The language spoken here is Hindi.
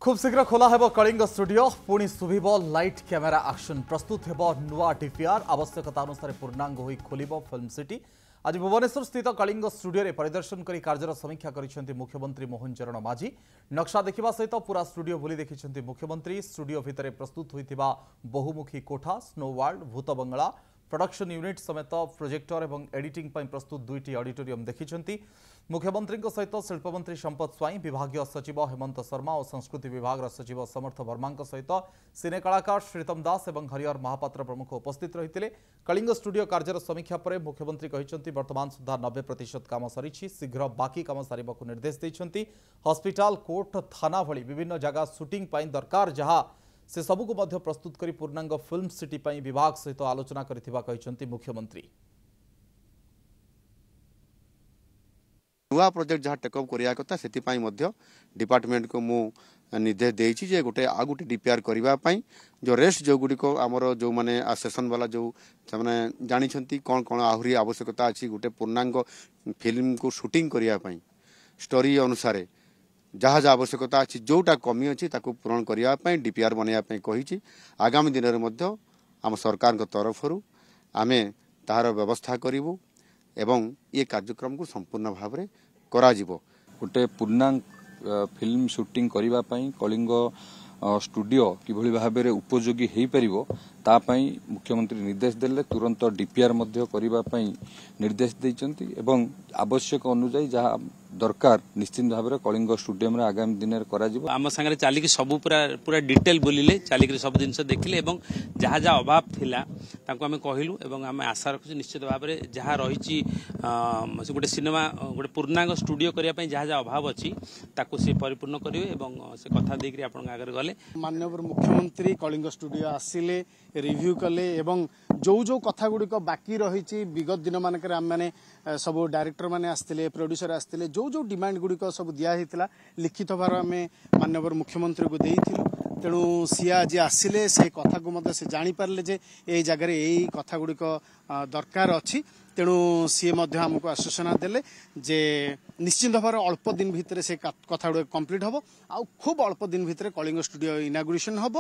खूब शीघ्र खोला हेब कलिंग स्टूडियो पुणी शुभिब लाइट कैमेरा एक्शन प्रस्तुत हेब नुआ डीपीआर आवश्यकता अनुसार पूर्णांग होई खोलिब फिल्म सिटी। आज भुवनेश्वर स्थित कलिंग स्टूडियो परिदर्शन कर कार्यर समीक्षा कर मुख्यमंत्री मोहन चरण माझी। नक्शा देखा सहित पूरा स्टूडियो बुली देखिंट मुख्यमंत्री। स्टूडियो भितर प्रस्तुत होता बहुमुखी कोठा, स्नो वर्ल्ड, भूत बंगला, प्रोडक्शन यूनिट समेत प्रोजेक्टर और एडिटिंग प्रस्तुत दुईटी ऑडिटोरियम देखिंट। मुख्यमंत्री सहित शिल्पमंत्री संपत स्वाई, विभागीय सचिव हेमंत शर्मा और संस्कृति विभाग सचिव समर्थ वर्मा सहित सिने कलाकार श्रीतम दास और हरिहर महापात्र प्रमुख उपस्थित रही। कलिंग स्टूडियो कार्यर समीक्षा पर मुख्यमंत्री कहते वर्तमान सुधा 90% काम सरी, शीघ्र बाकी काम सारे निर्देश देते। हॉस्पिटल, कोर्ट, थाना भली विभिन्न जगह शूटिंग दरकार जहाँ से सबको मध्य प्रस्तुत कर पूर्णांग फिल्म सिटी विभाग सहित आलोचना करथिबा मुख्यमंत्री। नुआ प्रोजेक्ट जहाँ टेकअप करिया कथा से डिपार्टमेंट को मु निर्देश देइछि जे गोटे आ गोटे डीपीआर करने जो रेस्ट जो गुड़िक आमर जो माने सेसन वाला जो माने जानी कौन कौन आहरी आवश्यकता अच्छी गोटे पूर्णांग फिल्म को शूटिंग करने स्टोरी अनुसार जहाँ जहाँ आवश्यकता अच्छी जोटा कमी अच्छी पूरण करने डीपीआर बनवाई कही। आगामी दिन में आम सरकार तरफ आम तार व्यवस्था करूँ एवं ये कार्यक्रम को संपूर्ण भाव में कराजिबो। गोटे पूर्णांग फिल्म शूटिंग करिबा पई कलिंग स्टूडियो किभली भाव में उपयोगी हो पारिबो तापई मुख्यमंत्री निर्देश देले। तुरंत डीपीआर मध्य करिबा पई निर्देश दैचंती एवं आवश्यक अनुसार जहाँ दरकार निश्चित भाव में कलिंग स्टूडियो में आगामी दिन में कराजिबो। आम सांगे चलिक सब पूरा डिटेल बुलिले, चलिक सब जिनस देखिले एवं जहाँ जहाँ अभाव थिला ताको आमे कहिलु एवं आमे आशा रखु निश्चित भाव में जहाँ रही गोटे सिनेमा गोटे पूर्णांग स्टूडियो करने जहाँ जहाँ अभाव अच्छी ताको से परिपूर्ण करेंगे एवं से कथा देकर आपण आगे गले। माननीय मुख्यमंत्री कलिंग स्टूडियो आसिले रिव्यू कले एवं जो जो कथा गुड़िक बाकी रही विगत दिन मानक आम मैंने सब डायरेक्टर मैंने आसते, प्रोड्यूसर आसते, जो जो डिमांड गुड़िक सब दिखाई लिखित भाव आम माननीय मुख्यमंत्री को देइथिलु। तेणु सी आज आसिले से कथा को मत से जापारे जे ये जगह यही कथा गुड़िक दरकार अच्छी। तेणु सी आमको आश्वासना देले जे निश्चित भाव अल्प दिन भितर से कथा गुड़ कंप्लीट हम आ खूब अल्प दिन भितर कलिंग स्टूडियो इनागुरेशन हम।